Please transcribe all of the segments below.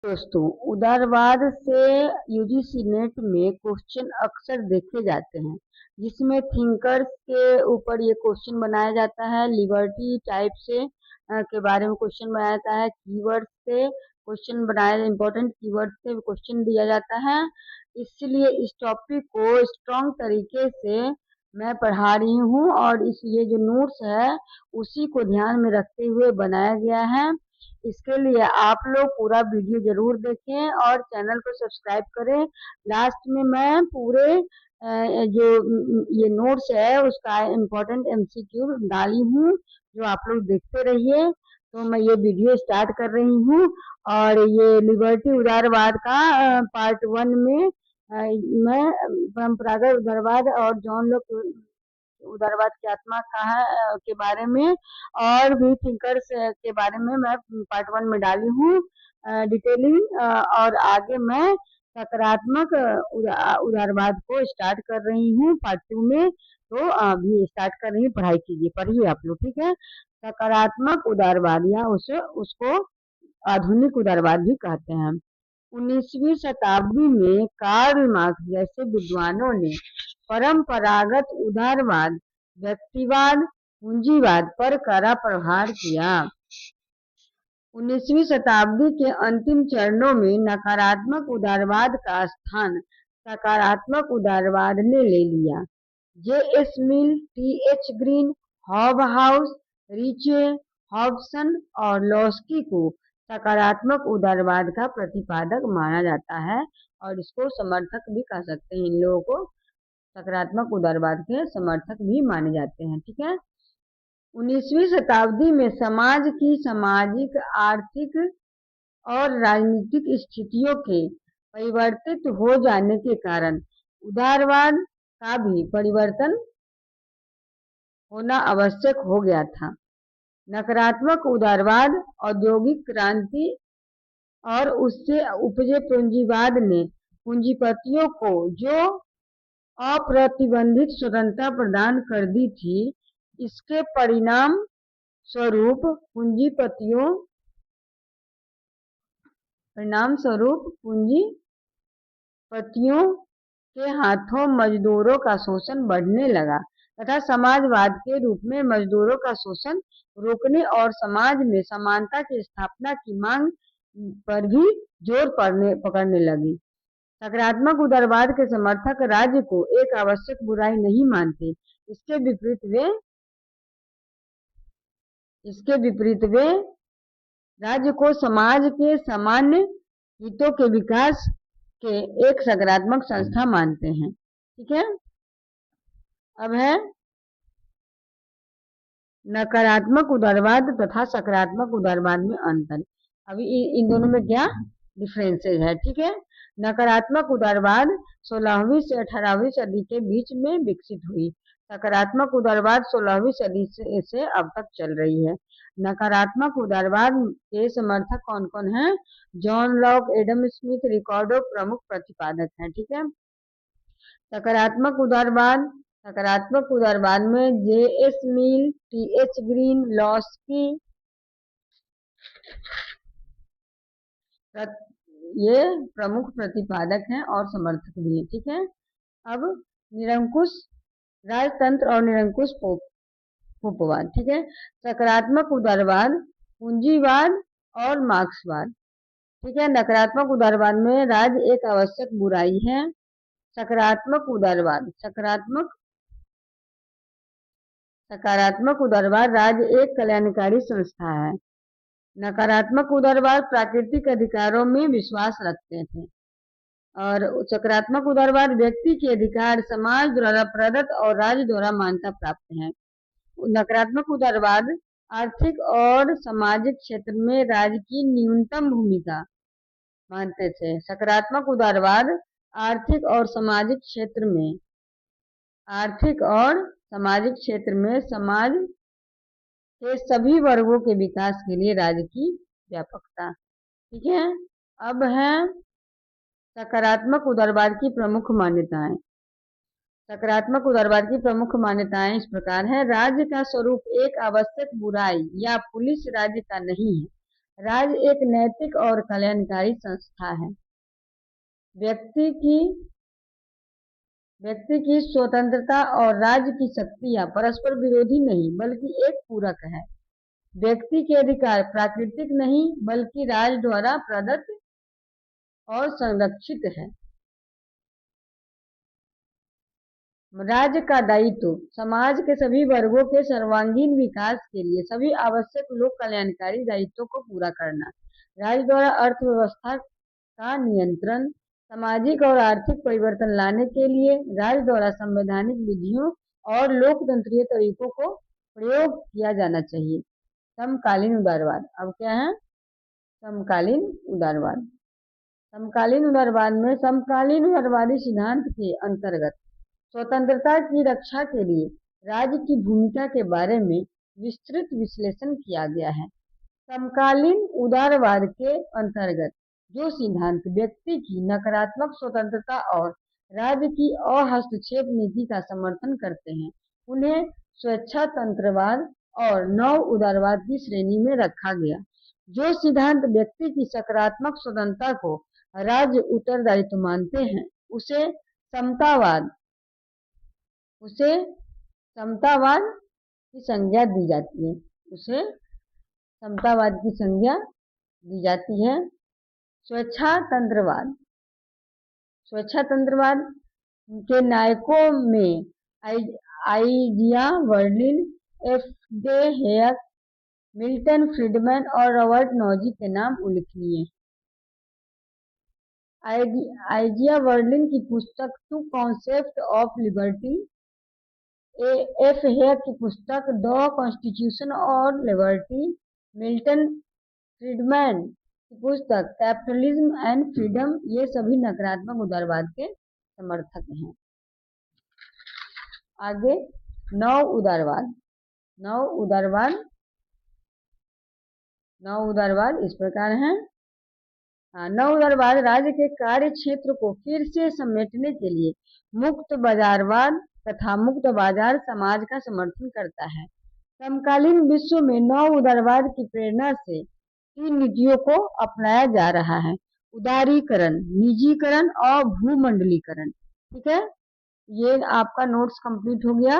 दोस्तों, उदारवाद से UGC net में क्वेश्चन अक्सर देखे जाते हैं, जिसमें थिंकर्स के ऊपर ये क्वेश्चन बनाया जाता है। लिबर्टी टाइप से के बारे में क्वेश्चन बनाया जाता है। कीवर्ड से क्वेश्चन बनाया, इंपॉर्टेंट कीवर्ड से क्वेश्चन दिया जाता है। इसलिए इस टॉपिक को स्ट्रॉन्ग तरीके से मैं पढ़ा रही हूँ और ये जो नोट्स है उसी को ध्यान में रखते हुए बनाया गया है। इसके लिए आप लोग पूरा वीडियो जरूर देखें और चैनल को सब्सक्राइब करें। लास्ट में मैं पूरे जो ये नोट्स है उसका इम्पोर्टेंट एमसीक्यू डाली हूँ, जो आप लोग देखते रहिए। तो मैं ये वीडियो स्टार्ट कर रही हूँ और ये लिबर्टी उदारवाद का पार्ट 1 में मैं परंपरागत उदारवाद और जॉन लॉक उदारवाद की आत्मा का है के बारे में और भी थिंकर्स के बारे में मैं पार्ट 1 में डाली हूँ डिटेलिंग। और आगे मैं सकारात्मक उदारवाद को स्टार्ट कर रही हूँ पार्ट 2 में। तो अभी स्टार्ट कर रही हूँ, पढ़ाई कीजिए, पढ़िए आप लोग, ठीक है। सकारात्मक उदारवाद या उसको आधुनिक उदारवाद भी कहते हैं। 19वीं शताब्दी में कार्ल मार्क्स जैसे विद्वानों ने परंपरागत उदारवाद, व्यक्तिवाद, पूंजीवाद पर कड़ा प्रहार किया। 19वीं शताब्दी के अंतिम चरणों में नकारात्मक उदारवाद का स्थान सकारात्मक उदारवाद ने ले लिया। जे.एस. मिल, टी.एच. ग्रीन, हॉबहाउस, रीचे, हॉबसन और लॉस्की को सकारात्मक उदारवाद का प्रतिपादक माना जाता है और इसको समर्थक भी कह सकते हैं। इन लोगों को सकारात्मक उदारवाद के समर्थक भी माने जाते हैं, ठीक है। 19वीं शताब्दी में समाज की सामाजिक, आर्थिक और राजनीतिक स्थितियों के परिवर्तित हो जाने के कारण उदारवाद का भी परिवर्तन होना आवश्यक हो गया था। नकारात्मक उदारवाद, औद्योगिक क्रांति और उससे उपजे पूंजीवाद ने पूंजीपतियों को जो अप्रतिबंधित स्वतंत्रता प्रदान कर दी थी, इसके परिणाम स्वरूप पूंजीपतियों के हाथों मजदूरों का शोषण बढ़ने लगा तथा समाजवाद के रूप में मजदूरों का शोषण रोकने और समाज में समानता की स्थापना की मांग पर भी जोर पकड़ने लगी। सकारात्मक उदारवाद के समर्थक राज्य को एक आवश्यक बुराई नहीं मानते। इसके विपरीत वे राज्य को समाज के सामान्य हितों के विकास के एक सकारात्मक संस्था मानते हैं, ठीक है। अब है नकारात्मक उदारवाद तथा सकारात्मक उदारवाद में अंतर। अभी इन दोनों में क्या डिफरेंसेस है, ठीक है। नकारात्मक उदारवाद 16वीं से 18वीं सदी के बीच में विकसित हुई। सकारात्मक उदारवाद 16वीं सदी से अब तक चल रही है। नकारात्मक उदारवाद के समर्थक कौन कौन हैं? जॉन लॉक, एडम स्मिथ, रिकार्डो प्रमुख प्रतिपादक हैं, ठीक है। सकारात्मक उदारवाद में जे.एस. मिल, टी.एच. ग्रीन, लॉस्की ये प्रमुख प्रतिपादक हैं और समर्थक भी हैं, ठीक है। अब निरंकुश राजतंत्र और निरंकुश पोपवाद, ठीक है। सकारात्मक उदारवाद, पूंजीवाद और मार्क्सवाद, ठीक है। नकारात्मक उदारवाद में राज्य एक आवश्यक बुराई है। सकारात्मक उदारवाद राज्य एक कल्याणकारी संस्था है। नकारात्मक उदारवाद प्राकृतिक अधिकारों में विश्वास रखते थे और सकारात्मक उदारवाद व्यक्ति के अधिकार समाज द्वारा प्रदत्त और राज्य द्वारा मान्यता प्राप्त है। नकारात्मक उदारवाद आर्थिक और सामाजिक क्षेत्र में राज्य की न्यूनतम भूमिका मानते थे। सकारात्मक उदारवाद आर्थिक और सामाजिक क्षेत्र में समाज के सभी वर्गों के विकास के लिए राज्य की व्यापकता, ठीक है। अब है सकारात्मक उदारवाद की प्रमुख मान्यताएं। सकारात्मक उदारवाद की प्रमुख मान्यताएं इस प्रकार है। राज्य का स्वरूप एक आवश्यक बुराई या पुलिस राज्य का नहीं है। राज्य एक नैतिक और कल्याणकारी संस्था है। व्यक्ति की स्वतंत्रता और राज्य की शक्तियां परस्पर विरोधी नहीं बल्कि एक पूरक है। व्यक्ति के अधिकार प्राकृतिक नहीं बल्कि राज्य द्वारा प्रदत्त और संरक्षित है। राज्य का दायित्व समाज के सभी वर्गों के सर्वांगीण विकास के लिए सभी आवश्यक लोक कल्याणकारी दायित्वों को पूरा करना। राज्य द्वारा अर्थव्यवस्था का नियंत्रण, सामाजिक और आर्थिक परिवर्तन लाने के लिए राज्य द्वारा संवैधानिक विधियों और लोकतंत्रीय तरीकों को प्रयोग किया जाना चाहिए। समकालीन उदारवाद। अब क्या है? समकालीन उदारवाद। समकालीन उदारवाद में समकालीन उदारवादी सिद्धांत के अंतर्गत स्वतंत्रता की रक्षा के लिए राज्य की भूमिका के बारे में विस्तृत विश्लेषण किया गया है। समकालीन उदारवाद के अंतर्गत जो सिद्धांत व्यक्ति की नकारात्मक स्वतंत्रता और राज्य की अहस्तक्षेप नीति का समर्थन करते हैं, उन्हें स्वेच्छातंत्रवाद और नव उदारवाद की श्रेणी में रखा गया। जो सिद्धांत व्यक्ति की सकारात्मक स्वतंत्रता को राज्य उत्तरदायित्व मानते हैं, उसे समतावाद की संज्ञा दी जाती है। उसे समतावाद की संज्ञा दी जाती है। स्वेच्छातंत्रवाद के नायकों में आइजिया बर्लिन, एफ.डे. हेयर, मिल्टन फ्रीडमैन और रॉबर्ट नॉजी के नाम उल्लेखनीय हैं। आइजिया बर्लिन की पुस्तक two concept of liberty, F. Hayek की पुस्तक द कॉन्स्टिट्यूशन और लिबर्टी, मिल्टन फ्रीडमैन की पुस्तक कैपिटलिज्म एंड फ्रीडम, ये सभी नकारात्मक उदारवाद के समर्थक हैं। आगे नव उदारवाद इस प्रकार है। नव उदारवाद राज्य के कार्य क्षेत्र को फिर से समेटने के लिए मुक्त बाजारवाद तथा मुक्त बाजार समाज का समर्थन करता है। समकालीन विश्व में नव उदारवाद की प्रेरणा से 3 नीतियों को अपनाया जा रहा है: उदारीकरण, निजीकरण और भूमंडलीकरण। ठीक है, ये आपका नोट्स कंप्लीट हो गया।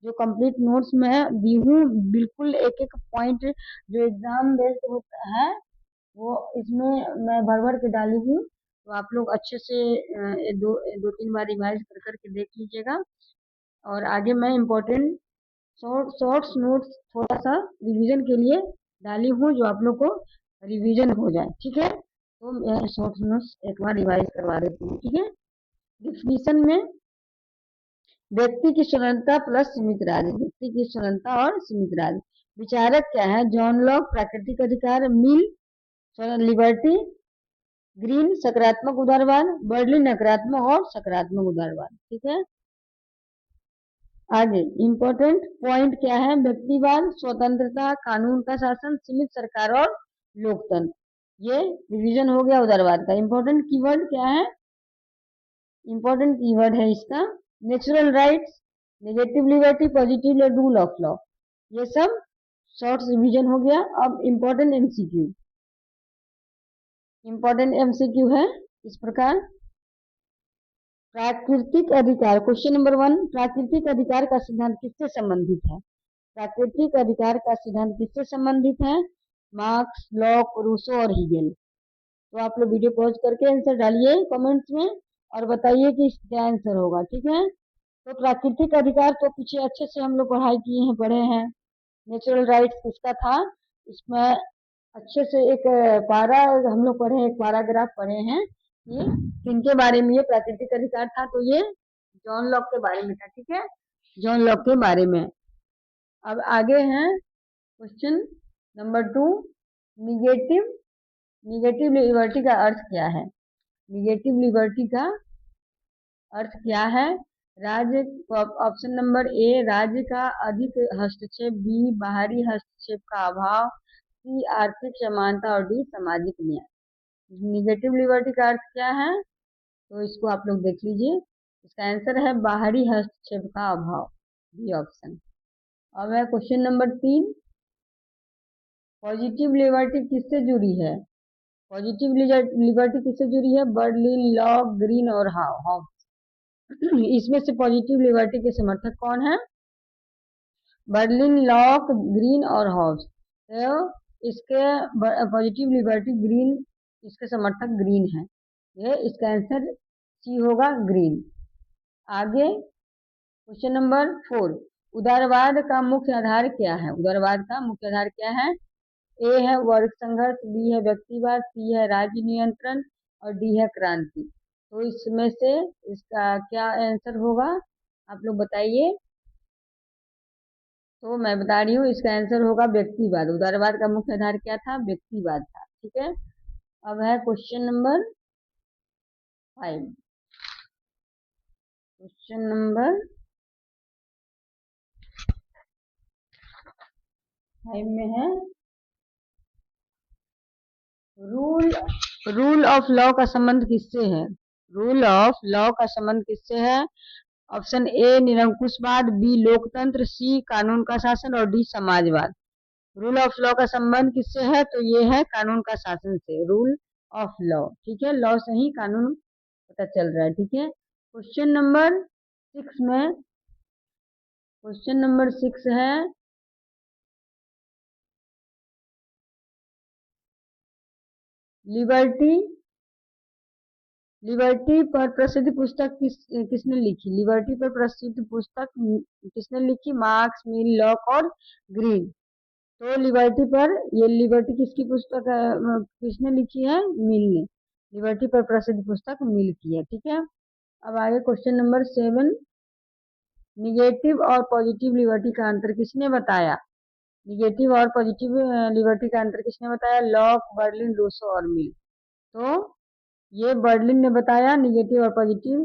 जो कंप्लीट नोट्स में दी हूँ, बिल्कुल एक एक पॉइंट जो एग्जाम बेस्ड होता है वो इसमें मैं भर भर के डाली हूँ, तो आप लोग अच्छे से दो तीन बार रिवाइज कर करके देख लीजिएगा। और आगे मैं इम्पोर्टेंट शॉर्ट्स नोट्स थोड़ा सा रिवीजन के लिए डाली हूँ, जो आप लोग को रिवीजन हो जाए। ठीक है, तो मैं शॉर्ट्स नोट्स एक बार रिवाइज करवा देती हूँ। ठीक है, डिफिनीशन में व्यक्ति की स्वतंत्रता प्लस सीमित राज्य, व्यक्ति की स्वतंत्रता और सीमित राज्य। विचारक क्या है? जॉन लॉक प्राकृतिक अधिकार, मिल लिबर्टी, ग्रीन सकारात्मक उदारवाद, बर्लिन नकारात्मक और सकारात्मक उदारवाद। ठीक है, आगे इंपॉर्टेंट पॉइंट क्या है? व्यक्तिवाद, स्वतंत्रता, कानून का शासन, सीमित सरकार और लोकतंत्र। ये रिवीजन हो गया उदारवाद का। इंपॉर्टेंट कीवर्ड क्या है? इंपॉर्टेंट कीवर्ड है इसका natural rights, negative liberty, positive rule of law. ये सब शॉर्ट रिवीजन हो गया। अब इंपॉर्टेंट एमसीक्यू है इस प्रकार। प्राकृतिक अधिकार, क्वेश्चन नंबर 1, प्राकृतिक अधिकार का सिद्धांत किससे संबंधित है? प्राकृतिक अधिकार का सिद्धांत किससे संबंधित है? मार्क्स, लॉक, रूसो और हीगेल। तो आप लोग वीडियो पॉज करके आंसर डालिए कमेंट्स में और बताइए कि क्या आंसर होगा। ठीक है, तो प्राकृतिक अधिकार तो पीछे अच्छे से हम लोग पढ़ाई किए हैं, पढ़े हैं। नेचुरल राइट्स किसका था? इसमें अच्छे से एक पारा हम लोग पढ़े, एक पैराग्राफ पढ़े हैं कि किनके बारे में ये प्राकृतिक अधिकार था। तो ये जॉन लॉक के बारे में था। ठीक है, जॉन लॉक के बारे में। अब आगे है क्वेश्चन नंबर 2, निगेटिव लिबर्टी का अर्थ क्या है? निगेटिव लिबर्टी का अर्थ क्या है? राज्य, ऑप्शन नंबर ए राज्य का अधिक हस्तक्षेप, बी बाहरी हस्तक्षेप का अभाव, सी आर्थिक समानता और डी सामाजिक न्याय। निगेटिव लिबर्टी का अर्थ क्या है? तो इसको आप लोग देख लीजिए। इसका आंसर है बाहरी हस्तक्षेप का अभाव, बी ऑप्शन। अब है क्वेश्चन नंबर 3, पॉजिटिव लिबर्टी किससे जुड़ी है? पॉजिटिव लिबर्टी किससे जुड़ी है? बर्लिन, लॉक, ग्रीन और हाउ। इसमें से पॉजिटिव लिबर्टी के समर्थक कौन है? बर्लिन, लॉक, ग्रीन और हॉब्स। तो इसके पॉजिटिव लिबर्टी ग्रीन, इसके समर्थक ग्रीन है। ये इसका आंसर सी होगा, ग्रीन। आगे क्वेश्चन नंबर 4, उदारवाद का मुख्य आधार क्या है? उदारवाद का मुख्य आधार क्या है? ए है वर्ग संघर्ष, बी है व्यक्तिवाद, सी है राज्य नियंत्रण और डी है क्रांति। तो इसमें से इसका क्या आंसर होगा, आप लोग बताइए। तो मैं बता रही हूँ, इसका आंसर होगा व्यक्तिवाद। उदारवाद का मुख्य आधार क्या था? व्यक्तिवाद था। ठीक है। अब है क्वेश्चन नंबर 5। क्वेश्चन नंबर 5 में है रूल ऑफ लॉ का संबंध किससे है? रूल ऑफ लॉ का संबंध किससे है? ऑप्शन ए निरंकुशवाद, बी लोकतंत्र, सी कानून का शासन और डी समाजवाद। रूल ऑफ लॉ का संबंध किससे है? तो ये है कानून का शासन से, रूल ऑफ लॉ। ठीक है, लॉ से ही कानून पता चल रहा है। ठीक है। क्वेश्चन नंबर 6 में, क्वेश्चन नंबर 6 है लिबर्टी। लिबर्टी पर प्रसिद्ध पुस्तक किसने लिखी? लिबर्टी पर प्रसिद्ध पुस्तक किसने लिखी? मार्क्स, मिल, लॉक और ग्रीन। तो लिबर्टी पर, ये लिबर्टी किसकी पुस्तक किसने लिखी है? मिल ने। लिबर्टी पर प्रसिद्ध पुस्तक मिल की है। ठीक है। अब आगे क्वेश्चन नंबर 7, निगेटिव और पॉजिटिव लिबर्टी का अंतर किसने बताया? निगेटिव और पॉजिटिव लिबर्टी का अंतर किसने बताया? लॉक, बर्लिन, रूसो और मिल। तो ये बर्लिन ने बताया निगेटिव और पॉजिटिव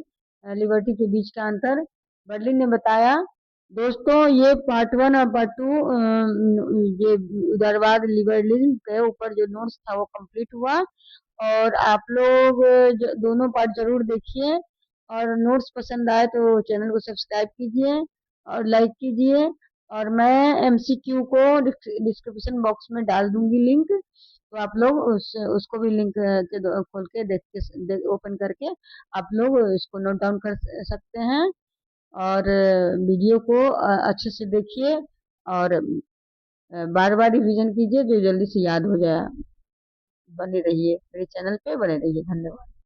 लिबर्टी के बीच का अंतर, बर्लिन ने बताया। दोस्तों ये पार्ट 1 और पार्ट 2 ये उदारवाद लिबरलिज्म के ऊपर जो नोट्स था वो कंप्लीट हुआ। और आप लोग दोनों पार्ट जरूर देखिए, और नोट्स पसंद आए तो चैनल को सब्सक्राइब कीजिए और लाइक कीजिए। और मैं एमसीक्यू को डिस्क्रिप्शन बॉक्स में डाल दूंगी लिंक, तो आप लोग उसको भी लिंक के खोल के ओपन करके आप लोग इसको नोट डाउन कर सकते हैं। और वीडियो को अच्छे से देखिए और बार बार रिवीजन कीजिए जो जल्दी से याद हो जाए। बने रहिए मेरे चैनल पे, बने रहिए। धन्यवाद।